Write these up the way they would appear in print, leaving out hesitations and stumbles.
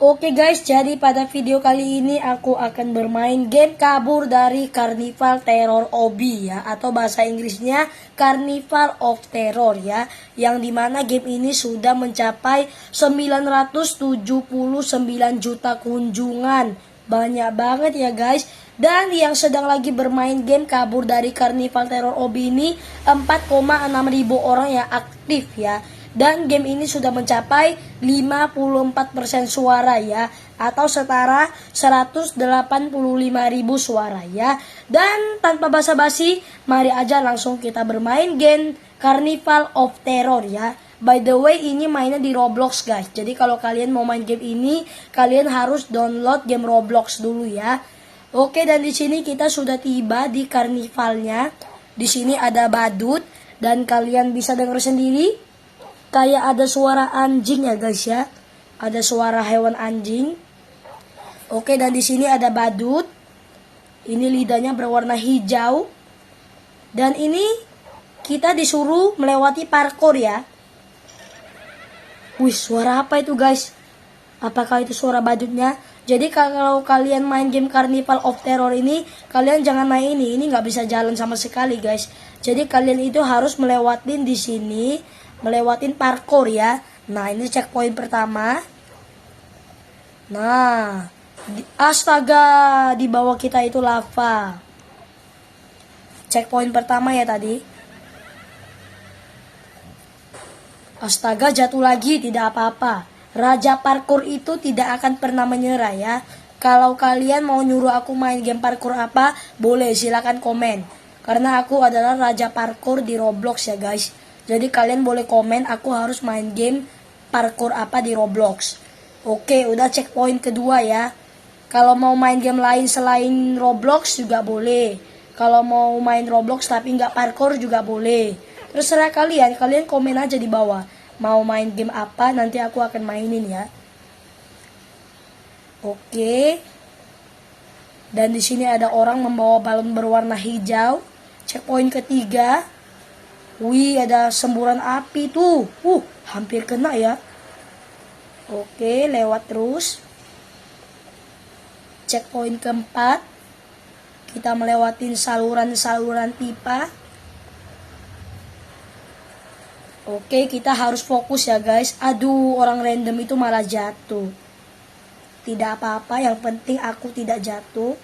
Oke guys, jadi pada video kali ini aku akan bermain game kabur dari Carnival Terror Obby ya, atau bahasa Inggrisnya Carnival of Terror ya, yang dimana game ini sudah mencapai 979 juta kunjungan. Banyak banget ya guys. Dan yang sedang lagi bermain game kabur dari Carnival Terror Obby ini 4,6 ribu orang yang aktif ya. Dan game ini sudah mencapai 54% suara ya, atau setara 185.000 suara ya. Dan tanpa basa-basi, mari aja langsung kita bermain game Carnival of Terror ya. By the way, ini mainnya di Roblox guys. Jadi kalau kalian mau main game ini, kalian harus download game Roblox dulu ya. Oke, dan di sini kita sudah tiba di karnivalnya. Di sini ada badut dan kalian bisa dengar sendiri kayak ada suara anjing ya guys ya. Ada suara hewan anjing. Oke, dan di sini ada badut. Ini lidahnya berwarna hijau. Dan ini kita disuruh melewati parkour ya. Wih, suara apa itu guys? Apakah itu suara badutnya? Jadi kalau kalian main game Carnival of Terror ini, kalian jangan main ini. Ini nggak bisa jalan sama sekali guys. Jadi kalian itu harus melewatin di sini. Melewatin parkour ya. Nah, ini checkpoint pertama. Nah, astaga, di bawah kita itu lava. Checkpoint pertama ya tadi. Astaga, jatuh lagi, tidak apa-apa. Raja parkour itu tidak akan pernah menyerah ya. Kalau kalian mau nyuruh aku main game parkour apa, boleh silakan komen. Karena aku adalah raja parkour di Roblox ya guys. Jadi kalian boleh komen aku harus main game parkour apa di Roblox. Oke, udah checkpoint kedua ya. Kalau mau main game lain selain Roblox juga boleh. Kalau mau main Roblox tapi nggak parkour juga boleh. Terserah kalian, kalian komen aja di bawah. Mau main game apa, nanti aku akan mainin ya. Oke. Dan di sini ada orang membawa balon berwarna hijau. Checkpoint ketiga. Wih, ada semburan api tuh. Hampir kena ya. Oke, lewat terus. Checkpoint keempat. Kita melewatin saluran-saluran pipa. Oke, kita harus fokus ya guys. Aduh, orang random itu malah jatuh. Tidak apa-apa, yang penting aku tidak jatuh.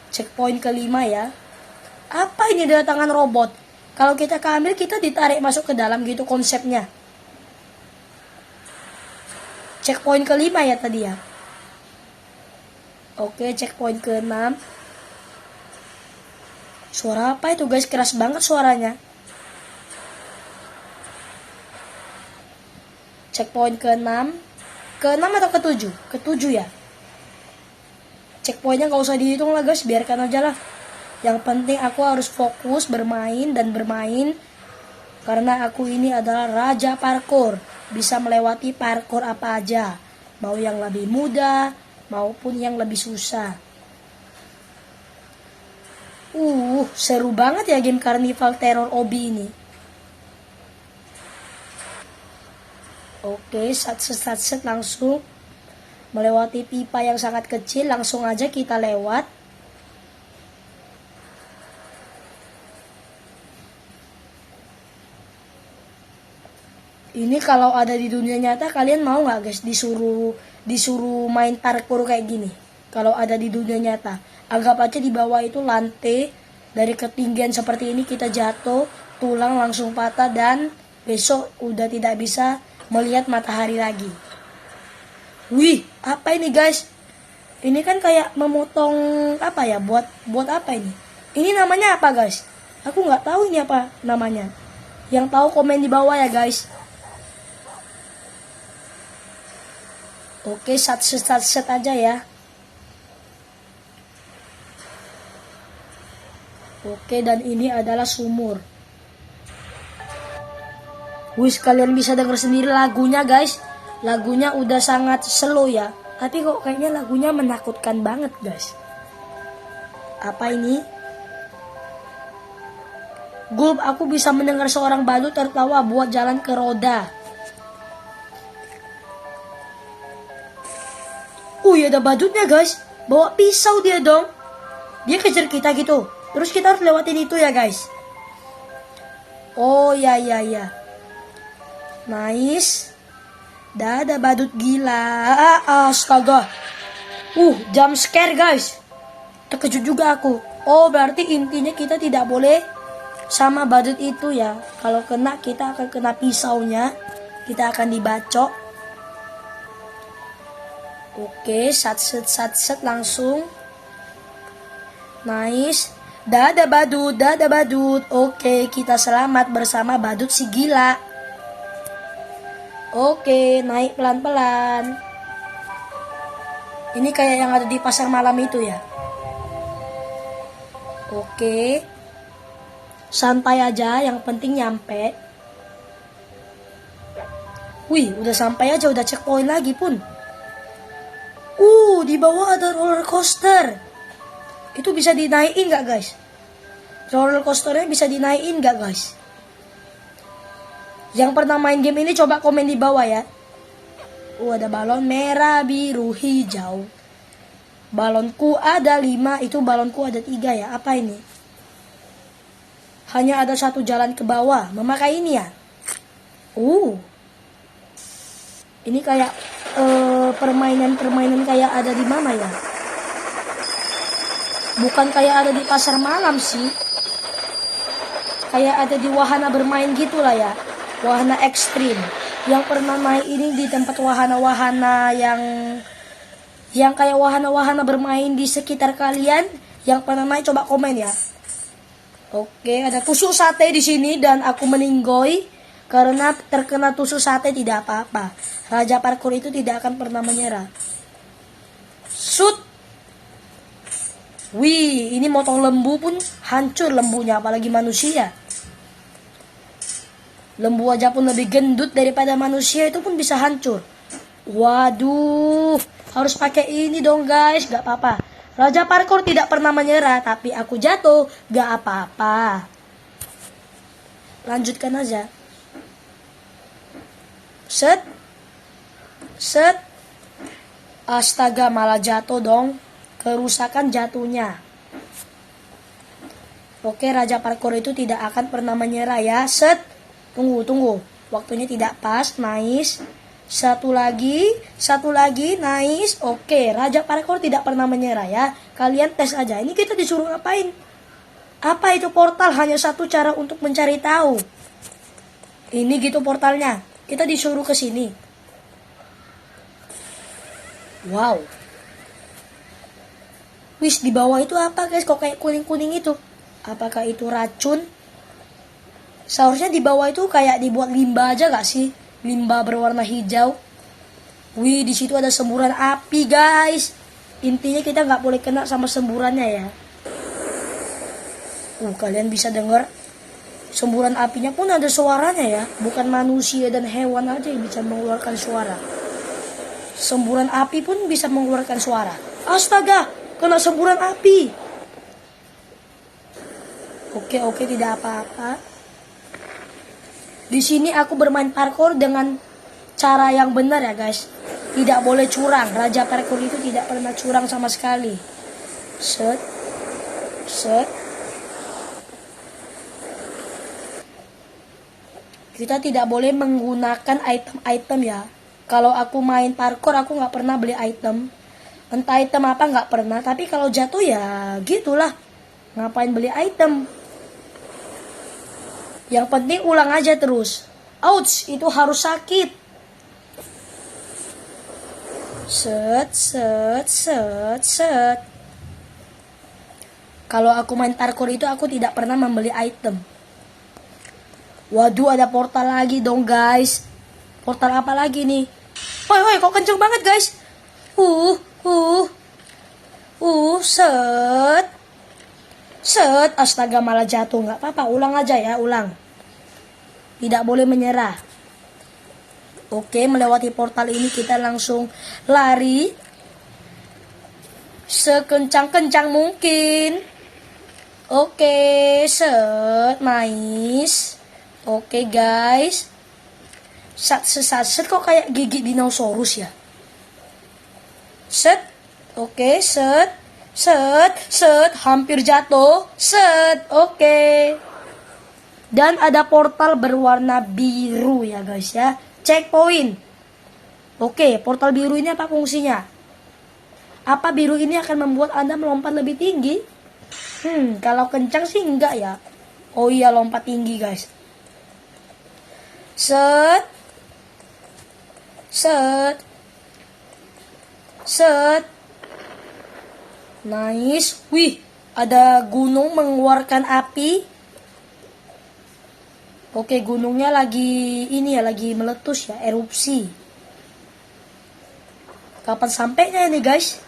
Checkpoint kelima ya. Apa ini datangan robot? Kalau kita keambil, kita ditarik masuk ke dalam gitu konsepnya. Checkpoint kelima ya tadi ya. Oke, checkpoint keenam. Suara apa itu guys? Keras banget suaranya. Checkpoint keenam. Keenam atau ketujuh? Ketujuh ya. Checkpointnya gak usah dihitung lah guys, biarkan aja lah. Yang penting aku harus fokus bermain dan bermain. Karena aku ini adalah raja parkour. Bisa melewati parkour apa aja. Mau yang lebih mudah maupun yang lebih susah. Seru banget ya game Carnival Terror Obby ini. Oke, satset langsung melewati pipa yang sangat kecil. Langsung aja kita lewat. Ini kalau ada di dunia nyata, kalian mau nggak guys disuruh main parkour kayak gini? Kalau ada di dunia nyata, anggap aja di bawah itu lantai, dari ketinggian seperti ini kita jatuh, tulang langsung patah dan besok udah tidak bisa melihat matahari lagi. Wih, apa ini guys? Ini kan kayak memotong apa ya? Buat apa ini? Ini namanya apa guys? Aku nggak tahu ini apa namanya. Yang tahu komen di bawah ya guys. Oke, satset aja ya. Oke, dan ini adalah sumur. Wih, kalian bisa dengar sendiri lagunya guys. Lagunya udah sangat slow ya. Tapi kok kayaknya lagunya menakutkan banget guys. Apa ini? Gulp, aku bisa mendengar seorang badut tertawa buat jalan ke roda. Ya ada badutnya guys. Bawa pisau dia dong. Dia kejar kita gitu. Terus kita harus lewatin itu ya guys. Oh ya. Nice. Dah ada badut gila. Astaga. Jump scare guys. Terkejut juga aku. Oh berarti intinya kita tidak boleh sama badut itu ya. Kalau kena kita akan kena pisaunya. Kita akan dibacok. Oke, sat langsung. Nice. Dah ada badut. Oke, kita selamat bersama badut si gila. Oke, naik pelan-pelan. Ini kayak yang ada di pasar malam itu ya. Oke. Santai aja, yang penting nyampe. Udah sampai aja, udah checkpoint lagi pun. Di bawah ada roller coaster. Itu bisa dinaikin gak guys? Roller coasternya bisa dinaikin gak guys? Yang pernah main game ini coba komen di bawah ya. Ada balon merah, biru, hijau. Balonku ada 5, itu balonku ada 3 ya. Apa ini? Hanya ada satu jalan ke bawah. Memakai ini ya. Ini kayak permainan kayak ada di mana ya? Bukan kayak ada di pasar malam sih. Kayak ada di wahana bermain gitulah ya. Wahana ekstrim. Yang pernah main ini di tempat wahana-wahana yang kayak wahana-wahana bermain di sekitar kalian. Yang pernah main coba komen ya. Oke, ada tusuk sate di sini dan aku meninggoy. Karena terkena tusuk sate tidak apa-apa. Raja parkour itu tidak akan pernah menyerah. Shoot. Ini motong lembu pun hancur lembunya, apalagi manusia. Lembu aja pun lebih gendut daripada manusia, itu pun bisa hancur. Waduh, harus pakai ini dong guys, gak apa-apa. Raja parkour tidak pernah menyerah, tapi aku jatuh, gak apa-apa. Lanjutkan aja. Set. Astaga, malah jatuh dong. Kerusakan jatuhnya. Oke, Raja Parkour itu tidak akan pernah menyerah ya. Set. Tunggu. Waktunya tidak pas. Nice. Satu lagi. Nice. Oke, Raja Parkour tidak pernah menyerah ya. Kalian tes aja. Ini kita disuruh ngapain? Apa itu portal? Hanya satu cara untuk mencari tahu. Ini gitu portalnya. Kita disuruh ke sini. Wow. Di bawah itu apa guys? Kok kayak kuning-kuning itu? Apakah itu racun? Seharusnya di bawah itu kayak dibuat limbah aja gak sih? Limbah berwarna hijau. Di situ ada semburan api guys. Intinya kita nggak boleh kena sama semburannya ya. Kalian bisa dengar? Semburan apinya pun ada suaranya ya. Bukan manusia dan hewan aja yang bisa mengeluarkan suara. Semburan api pun bisa mengeluarkan suara. Astaga, kena semburan api. Oke, tidak apa-apa. Di sini aku bermain parkour dengan cara yang benar ya guys. Tidak boleh curang. Raja parkour itu tidak pernah curang sama sekali. Set. Kita tidak boleh menggunakan item-item ya. Kalau aku main parkour aku nggak pernah beli item. Entah item apa nggak pernah. Tapi kalau jatuh ya gitulah. Ngapain beli item? Yang penting ulang aja terus. Ouch, itu harus sakit. Set. Kalau aku main parkour itu aku tidak pernah membeli item. Waduh, ada portal lagi dong guys. Portal apa lagi nih? Woi, kok kenceng banget guys. Set. Astaga, malah jatuh. Nggak apa-apa, ulang aja ya, ulang. Tidak boleh menyerah. Oke, melewati portal ini kita langsung lari sekencang-kencang mungkin. Oke, set, nice. Oke guys. Set kok kayak gigi dinosaurus ya. Set. Oke, set. Set, set, hampir jatuh. Set. Oke. Dan ada portal berwarna biru ya guys ya. Checkpoint. Oke, portal biru ini apa fungsinya? Apa biru ini akan membuat Anda melompat lebih tinggi? Kalau kencang sih enggak ya. Oh iya, lompat tinggi guys. Set. Set. Set. Nice. Wih, ada gunung mengeluarkan api. Oke, gunungnya lagi ini ya, lagi meletus ya, erupsi. Kapan sampainya ini guys?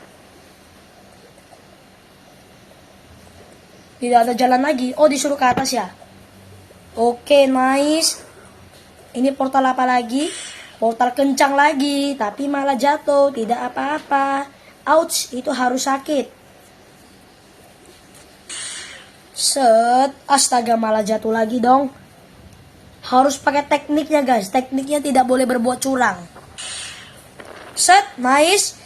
Tidak ada jalan lagi. Oh, disuruh ke atas ya. Oke, nice. Ini portal apa lagi? Portal kencang lagi, tapi malah jatuh. Tidak apa-apa. Ouch, itu harus sakit. Set. Astaga, malah jatuh lagi dong. Harus pakai tekniknya guys. Tekniknya tidak boleh berbuat curang. Set, nice.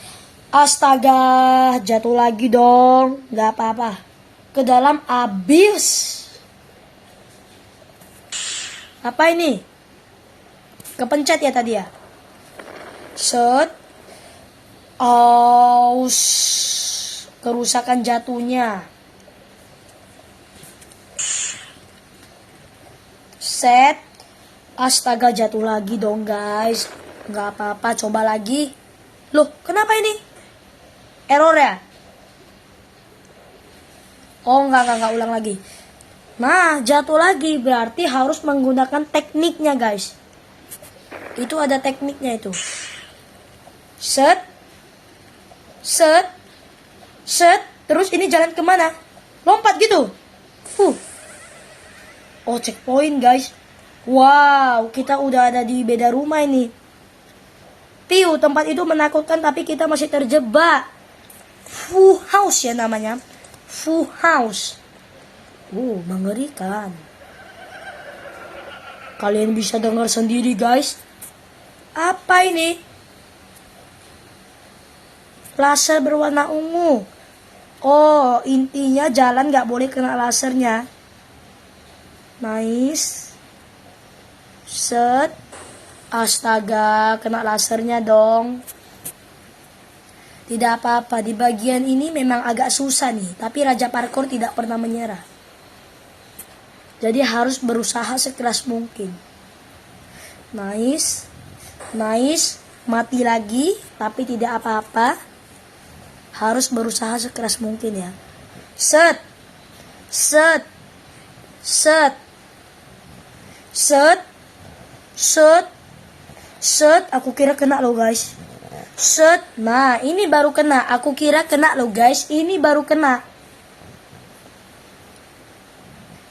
Astaga, jatuh lagi dong. Gak apa-apa. Ke dalam abyss. Apa ini? Kepencet ya tadi ya. Set. Aus. Kerusakan jatuhnya. Set. Astaga, jatuh lagi dong guys. Gak apa-apa, coba lagi. Loh, kenapa ini? Error ya? Oh, enggak, ulang lagi. Nah, jatuh lagi. Berarti harus menggunakan tekniknya guys. Itu ada tekniknya itu. Set. Set. Set. Terus ini jalan kemana? Lompat gitu. Oh, checkpoint guys. Wow, kita udah ada di beda rumah ini. Piu, tempat itu menakutkan tapi kita masih terjebak. Full house ya namanya. Full house. Mengerikan. Kalian bisa dengar sendiri guys. Apa ini? Laser berwarna ungu. Oh, intinya jalan gak boleh kena lasernya. Nice. Set. Astaga, kena lasernya dong. Tidak apa-apa, di bagian ini memang agak susah nih. Tapi Raja Parkour tidak pernah menyerah. Jadi harus berusaha sekeras mungkin. Nice. Nice. Mati lagi, tapi tidak apa-apa. Harus berusaha sekeras mungkin ya. Set. Set. Set. Set. Set. Set. Aku kira kena loh guys. Set. Nah, ini baru kena. Aku kira kena loh guys. Ini baru kena.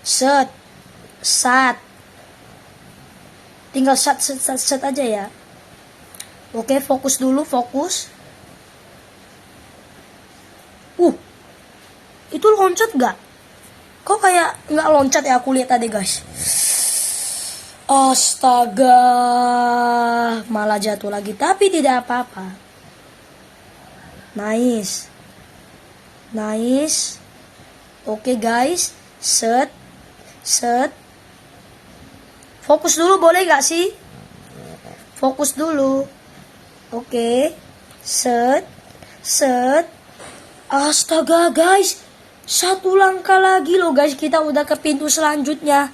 Set. Sat. Tinggal set aja ya. Oke, fokus dulu, fokus. Itu loncat gak? Kok kayak nggak loncat ya, aku lihat tadi guys. Astaga, malah jatuh lagi, tapi tidak apa-apa. Nice. Nice. Oke guys, set. Set. Fokus dulu boleh gak sih? Fokus dulu. Oke. Set. Set. Astaga guys, satu langkah lagi loh guys, kita udah ke pintu selanjutnya.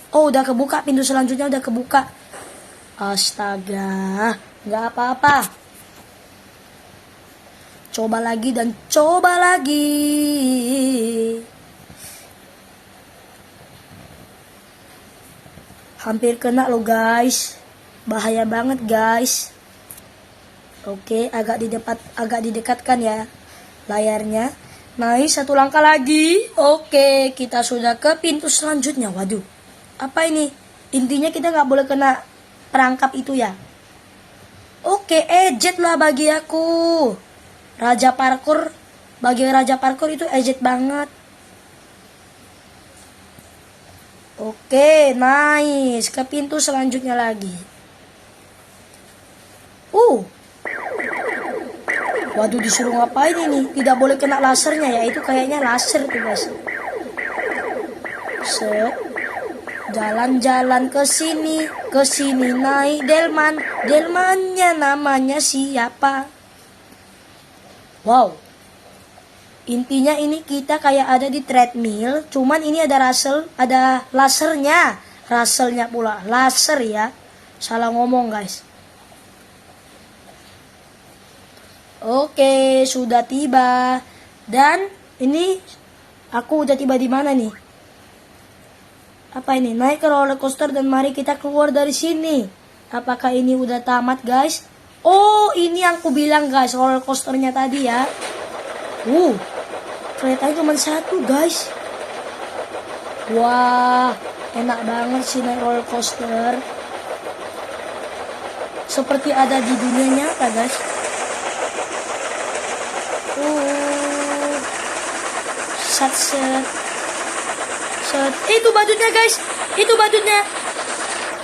Oh, udah kebuka, pintu selanjutnya udah kebuka. Astaga, nggak apa-apa. Coba lagi dan coba lagi. Hampir kena loh guys. Bahaya banget guys. Oke, agak didekatkan ya layarnya. Nice, satu langkah lagi. Oke, kita sudah ke pintu selanjutnya. Waduh, apa ini? Intinya kita nggak boleh kena perangkap itu ya. Oke, ejet lah bagi aku. Raja Parkour, bagi Raja Parkour itu ejet banget. Oke, nice. Ke pintu selanjutnya lagi. Waduh, disuruh ngapain ini? Tidak boleh kena lasernya ya. Itu kayaknya laser tuh guys. Set. Jalan-jalan ke sini naik delman. Delmannya namanya siapa? Wow. Intinya ini kita kayak ada di treadmill, cuman ini ada lasernya. Raselnya pula, laser ya. Salah ngomong guys. Oke, sudah tiba. Dan ini aku udah tiba di mana nih? Apa ini? Naik ke roller coaster dan mari kita keluar dari sini. Apakah ini udah tamat guys? Oh, ini yang aku bilang guys, roller coasternya tadi ya. Keretanya cuma satu guys. Wah, enak banget sih naik roller coaster. Seperti ada di dunia nyata guys. Set. Itu badutnya guys.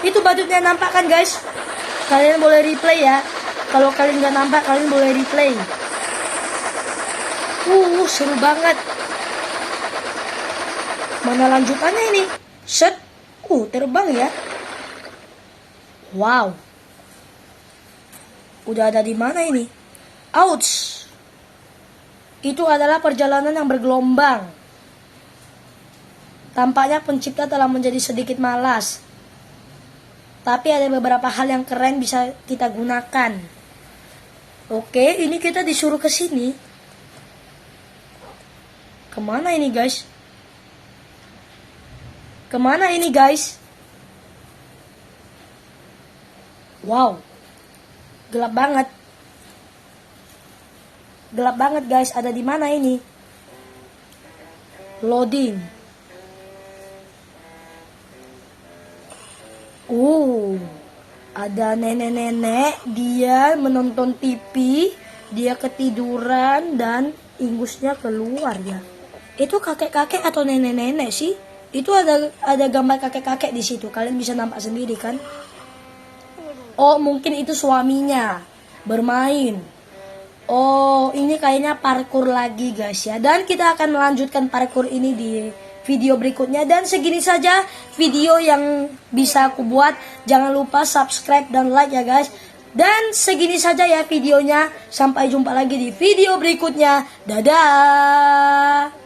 Itu badutnya nampak kan guys. Kalian boleh replay ya. Kalau kalian nggak nampak, kalian boleh replay. Seru banget. Mana lanjutannya ini? Set. Terbang ya. Wow. Udah ada di mana ini? Ouch. Itu adalah perjalanan yang bergelombang. Tampaknya pencipta telah menjadi sedikit malas. Tapi ada beberapa hal yang keren bisa kita gunakan. Oke, ini kita disuruh ke sini. Kemana ini guys? Wow. Gelap banget guys. Ada di mana ini? Loading. Ada nenek-nenek. Dia menonton TV. Dia ketiduran dan ingusnya keluar ya. Itu kakek-kakek atau nenek-nenek sih? Itu ada gambar kakek-kakek di situ. Kalian bisa nampak sendiri kan? Oh, mungkin itu suaminya bermain. Oh, ini kayaknya parkour lagi guys ya. Dan kita akan melanjutkan parkour ini di video berikutnya. Dan segini saja video yang bisa aku buat. Jangan lupa subscribe dan like ya guys. Dan segini saja ya videonya. Sampai jumpa lagi di video berikutnya. Dadah.